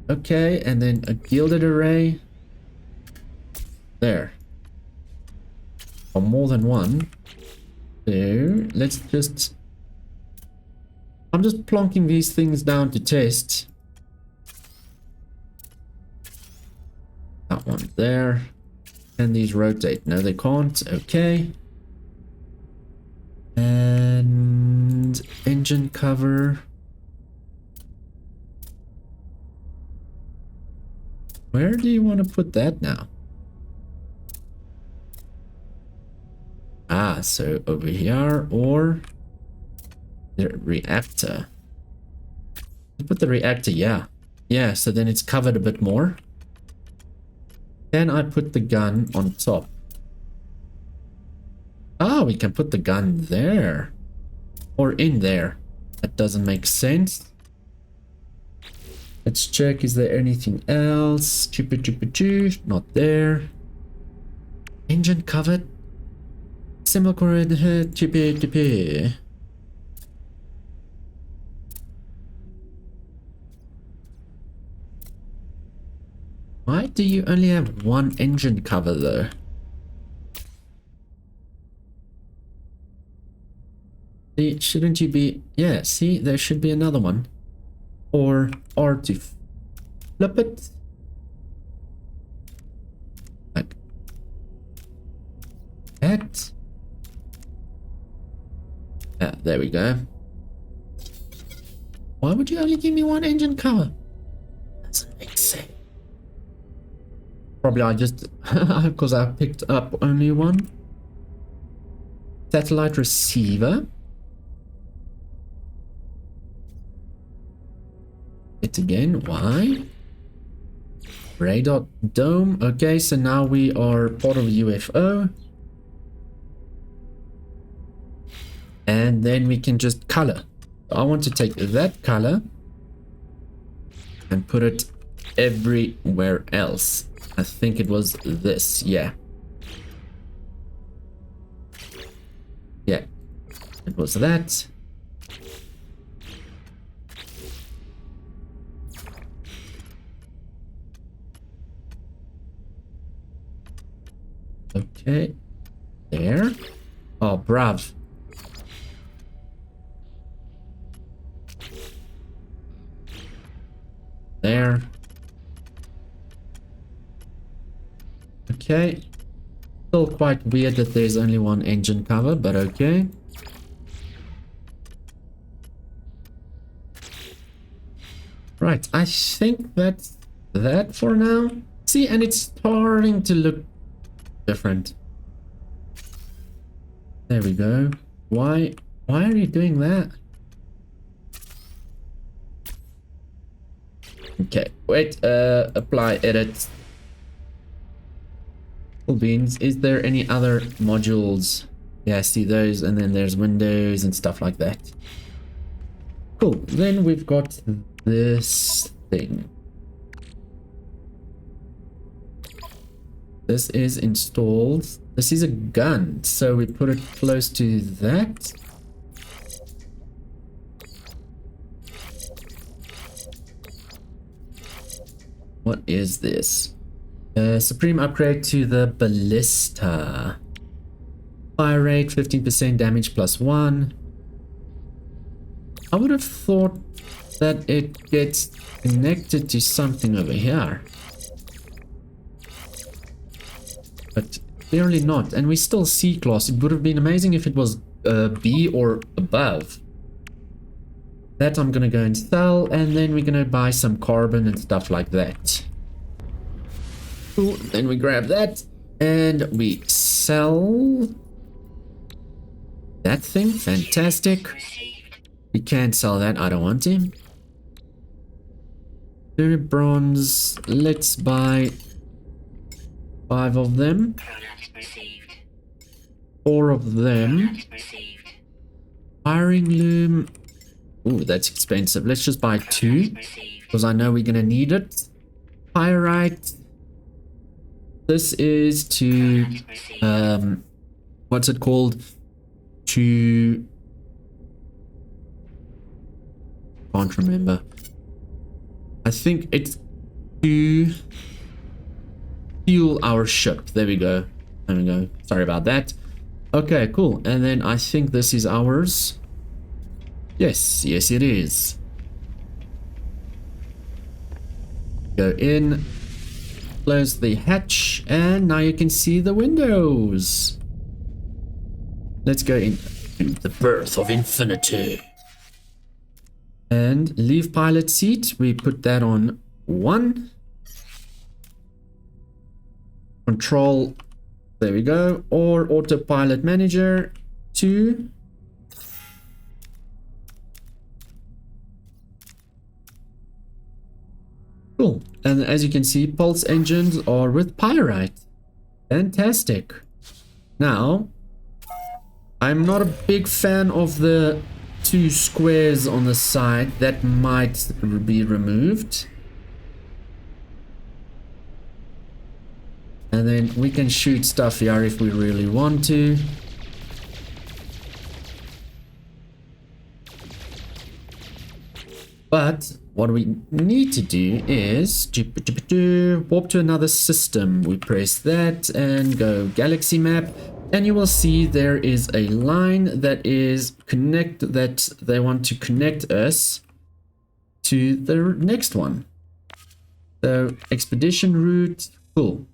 Okay, and then a gilded array. There. Or more than one. So let's just... I'm just plonking these things down to test. That one there. Can these rotate? No, they can't. Okay. And engine cover. Where do you want to put that now? Ah, so over here or the reactor. Put the reactor, yeah. Yeah, so then it's covered a bit more. Can I put the gun on top? Ah, we can put the gun there. Or in there. That doesn't make sense. Let's check, is there anything else? Not there. Engine covered. Similar Corvette. Why do you only have one engine cover though? See, shouldn't you be... Yeah, see, there should be another one. Or to flip it. Like that. Ah, there we go. Why would you only give me one engine cover? Doesn't make sense. Probably I just... because I picked up only one. Satellite receiver. It again, why? Radar dome. Okay, so now we are part of a UFO. And then we can just color. I want to take that color and put it everywhere else. I think it was this, yeah. Yeah, it was that. Okay, there. Oh, brav. There. Okay. Still quite weird that there's only one engine cover, but okay. Right, I think that's that for now. See, and it's starting to look different. There we go. Why are you doing that? Okay, wait, apply edit. Cool beans. Is there any other modules? Yeah, I see those, and then there's windows and stuff like that. Cool, then we've got this thing. This is installed. This is a gun, so we put it close to that. What is this? Supreme upgrade to the ballista. Fire rate, 15% damage +1. I would have thought that it gets connected to something over here. But clearly not. And we still C-class. It would have been amazing if it was B or above. That I'm gonna go and sell, and then we're gonna buy some carbon and stuff like that. Cool, then we grab that, and we sell that thing. Fantastic. We can't sell that, I don't want to. Bronze, let's buy 5 of them. 4 of them. Firing loom. Ooh, that's expensive. Let's just buy 2, because I know we're gonna need it. Pyrite. This is to, what's it called? To, can't remember. I think it's to fuel our ship. There we go. There we go. Sorry about that. Okay, cool. And then I think this is ours. Yes, yes it is. Go in, close the hatch, and now you can see the windows. Let's go into the birth of infinity. And leave pilot seat, we put that on 1. Control, there we go, or autopilot manager 2. Cool. And as you can see, pulse engines are with pyrite. Fantastic. Now, I'm not a big fan of the 2 squares on the side. That might be removed. And then we can shoot stuff here if we really want to. But what we need to do is warp to another system. We press that and go galaxy map, and you will see there is a line that is that they want to connect us to the next one. So expedition route, cool.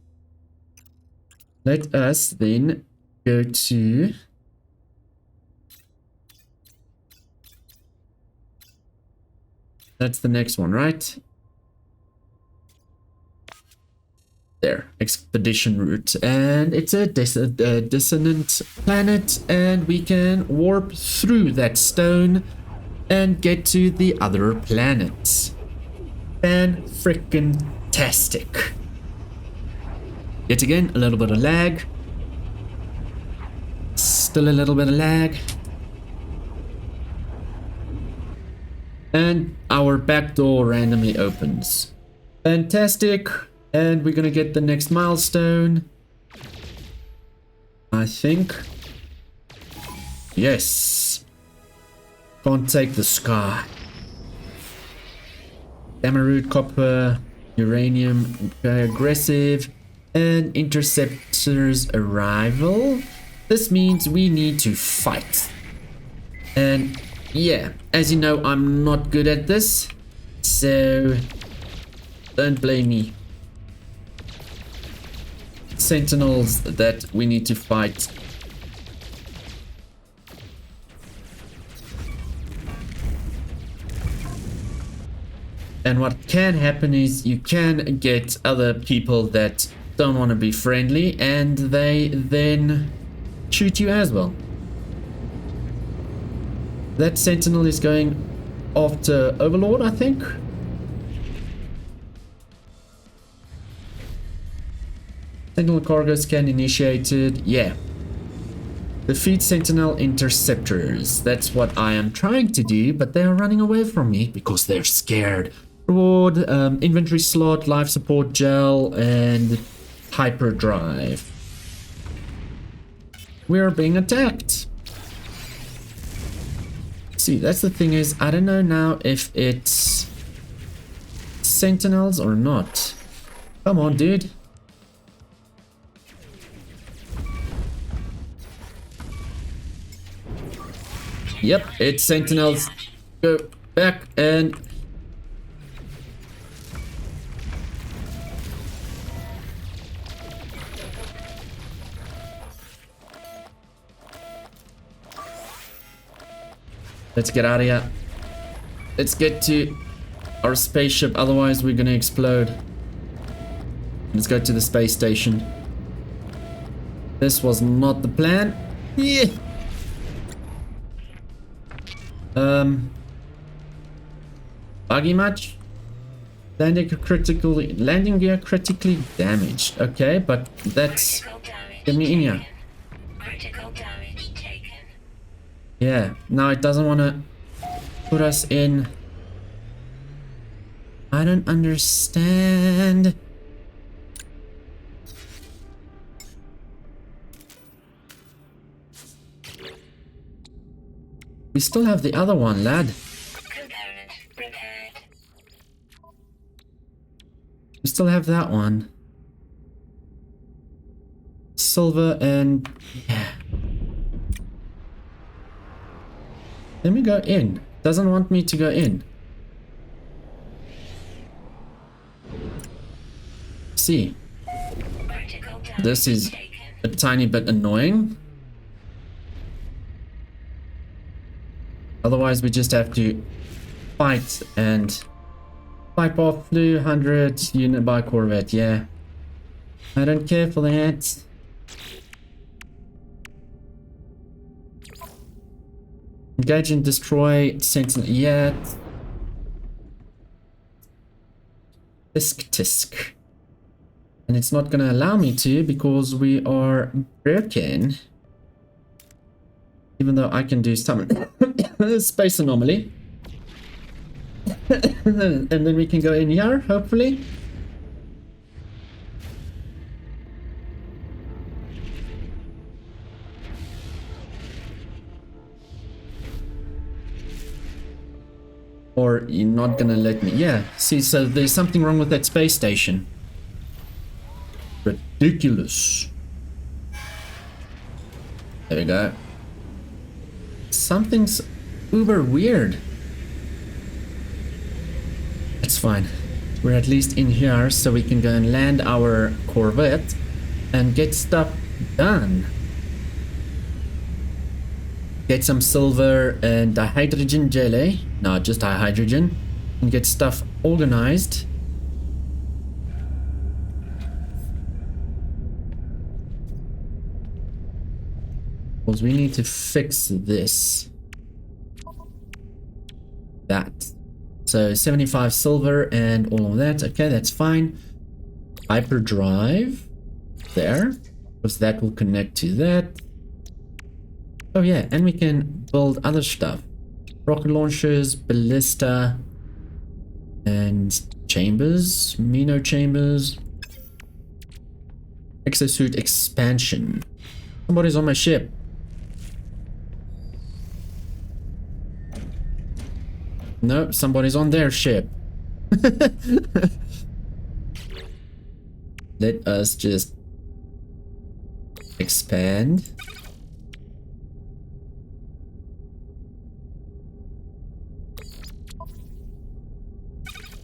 Let us then go to that's the next one, right? There, expedition route, and it's a dissonant planet, and we can warp through that stone and get to the other planets. Fan-frickin-tastic. Yet again, a little bit of lag. Still a little bit of lag. And our back door randomly opens. Fantastic. And we're gonna get the next milestone. I think. Yes. Can't take the sky. Emerald, copper, uranium, aggressive, and interceptor's arrival. This means we need to fight. And yeah, as you know, I'm not good at this, so don't blame me. Sentinels that we need to fight. And what can happen is you can get other people that don't want to be friendly, and they then shoot you as well. That sentinel is going after Overlord, I think. Sentinel cargo scan initiated. Yeah. Defeat Sentinel interceptors. That's what I am trying to do, but they are running away from me because they're scared. Reward, inventory slot, life support gel, and hyperdrive. We are being attacked. See, that's the thing is, I don't know now if it's sentinels or not. Come on, dude. Yep, it's sentinels. Go back and... let's get out of here. Let's get to our spaceship, otherwise we're gonna explode. Let's go to the space station. This was not the plan. Yeah. Buggy much? Landing gear critically damaged. Okay, but that's... Get me in here. Critical damage taken. Yeah, now it doesn't want to put us in. I don't understand. We still have the other one, lad. Component repaired. We still have that one. Silver and... yeah. Let me go in. Doesn't want me to go in. See. Critical damage This is taken. a tiny bit annoying. Otherwise we just have to fight and pipe off the 100 unit by Corvette, yeah. I don't care for that. Engage and destroy sentinel, yeah. Tisk. And it's not gonna allow me to because we are broken. Even though I can do summon space anomaly. And then we can go in here, hopefully. Or you're not gonna let me. Yeah, see, so there's something wrong with that space station. Ridiculous. There we go. Something's uber weird. It's fine. We're at least in here so we can go and land our Corvette and get stuff done. Get some silver and dihydrogen jelly. No, just dihydrogen. And get stuff organized. Because we need to fix this. That. So 75 silver and all of that. Okay, that's fine. Hyperdrive. There. Because that will connect to that. Oh yeah, and we can build other stuff. Rocket launchers, ballista, and chambers. Mino chambers. Exosuit expansion. Somebody's on my ship. No, somebody's on their ship. Let us just expand.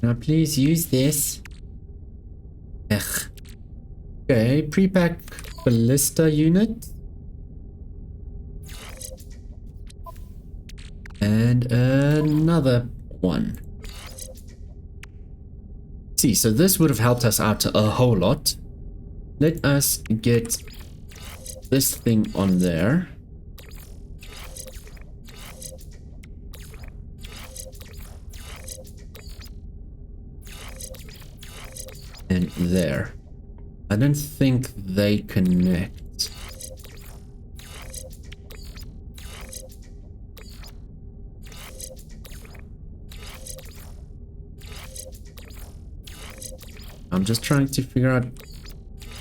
Now please use this. Ugh. Okay, pre-pack ballista unit. And another one. See, so this would have helped us out a whole lot. Let us get this thing on there. And there. I don't think they connect. I'm just trying to figure out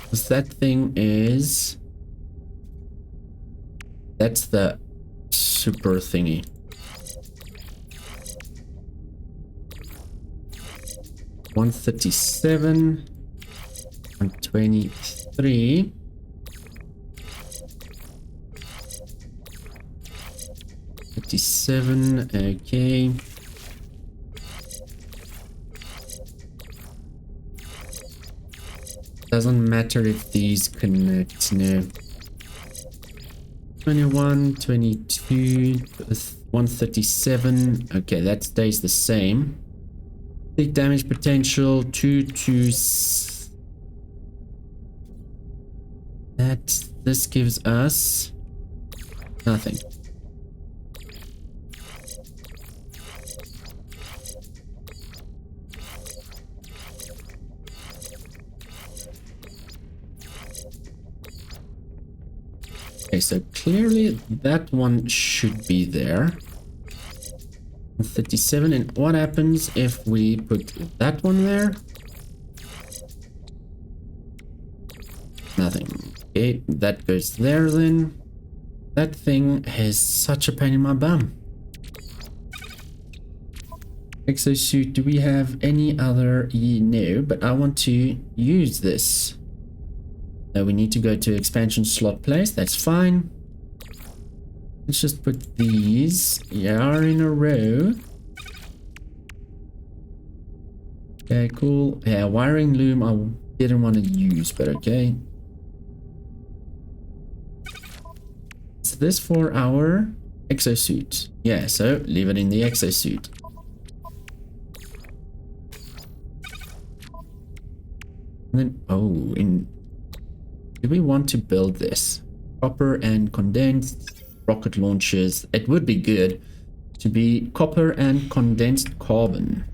'Cause that thing is... That's the super thingy. $137, $123, $57, okay. Doesn't matter if these connect, no. 21, 22, 137, okay, that stays the same. Big damage potential, 2 to... This gives us... nothing. Okay, so clearly that one should be there. 37, and what happens if we put that one there? Nothing. Okay, that goes there then. That thing has such a pain in my bum. Exosuit, do we have any other? No, but I want to use this. We need to go to expansion slot place, that's fine. Let's just put these here in a row. Okay, cool. Yeah, wiring loom I didn't want to use, but okay. Is this for our exosuit? Yeah, so leave it in the exosuit. And then, oh, do we want to build this? Copper and condensed rocket launchers. It would be good to be copper and condensed carbon.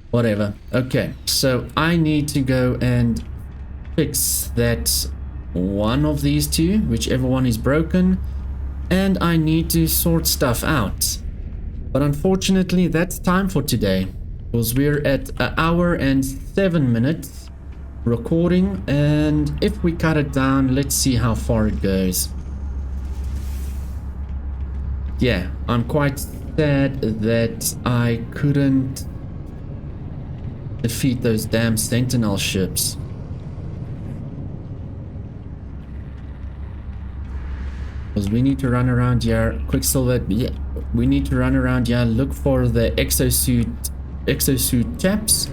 Whatever. Okay, so I need to go and fix that one of these two, whichever one is broken, and I need to sort stuff out. But unfortunately, that's time for today, because we're at an hour and 7 minutes recording, and if we cut it down, let's see how far it goes. Yeah, I'm quite sad that I couldn't defeat those damn Sentinel ships. Because we need to run around here, Quicksilver, yeah, we need to run around here, look for the exosuit chaps,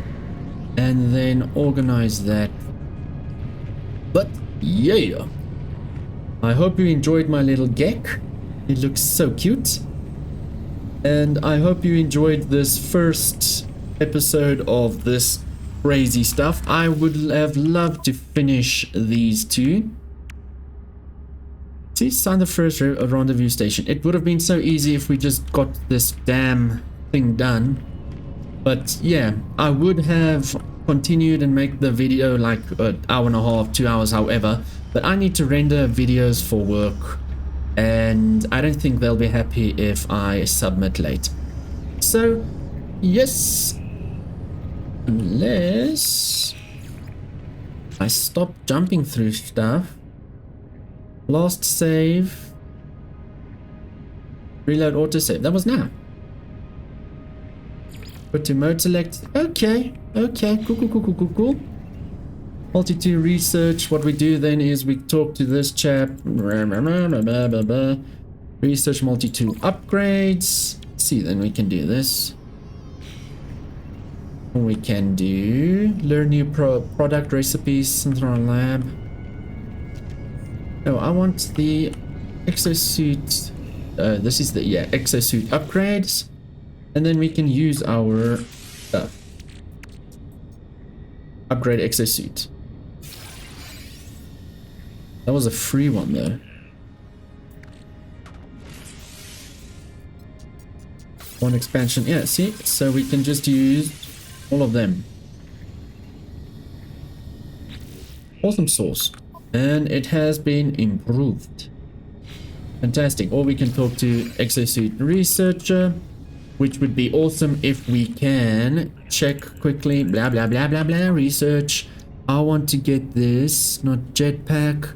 and then organize that. But yeah, I hope you enjoyed my little gek. It looks so cute, and I hope you enjoyed this first episode of this crazy stuff. I would have loved to finish these two. See, sign the first rendezvous station. It would have been so easy if we just got this damn thing done. But yeah, I would have continued and make the video like an hour and a half, 2 hours, however. But I need to render videos for work, and I don't think they'll be happy if I submit late. So, yes, unless I stop jumping through stuff. Last save, reload autosave. That was now. Put to mode select. Okay, cool. Multi-tool research. What we do then is we talk to this chap. Research multi-tool upgrades. Let's see, then we can do this. We can do learn new product recipes, Central Lab. No, I want the exosuit. This is the exosuit upgrades. And then we can use our upgrade exosuit. That was a free one though. One expansion, yeah, see? So we can just use all of them. Awesome sauce. And it has been improved. Fantastic. Or we can talk to exosuit researcher, which would be awesome if we can check quickly, blah blah blah blah blah, research I want to get this, not jetpack.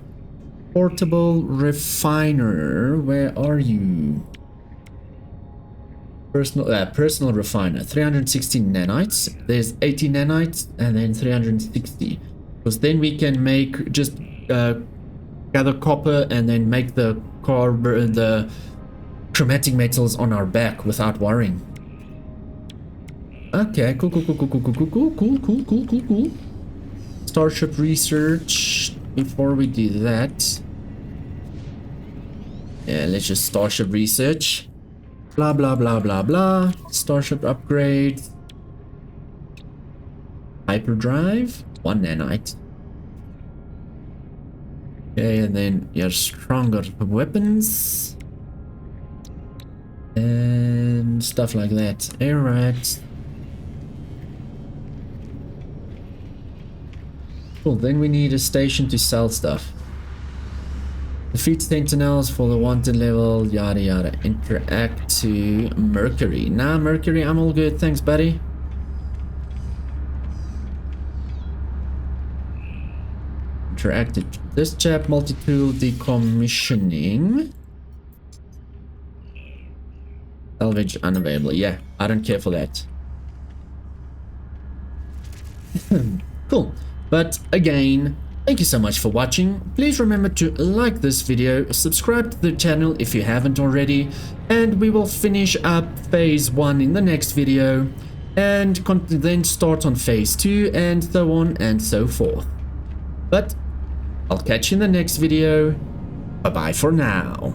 Portable refiner. Where are you? Personal refiner. 360 nanites. There's 80 nanites and then 360. Because then we can make just gather copper and then make the chromatic metals on our back without worrying. Okay, cool. Starship research. Before we do that, yeah, let's just starship research. Blah blah blah blah blah. Starship upgrade. Hyperdrive. 1 nanite. Okay, and then your stronger weapons and stuff like that. Alright. Cool, then we need a station to sell stuff. Defeat sentinels for the wanted level, yada yada. Interact to Mercury. Nah, Mercury, I'm all good, thanks buddy. Interact to this chap, multi-tool decommissioning. Salvage unavailable, yeah, I don't care for that. Cool. But again, thank you so much for watching. Please remember to like this video, subscribe to the channel if you haven't already, and we will finish up phase 1 in the next video, and then start on phase 2 and so on and so forth. But I'll catch you in the next video. Bye bye for now.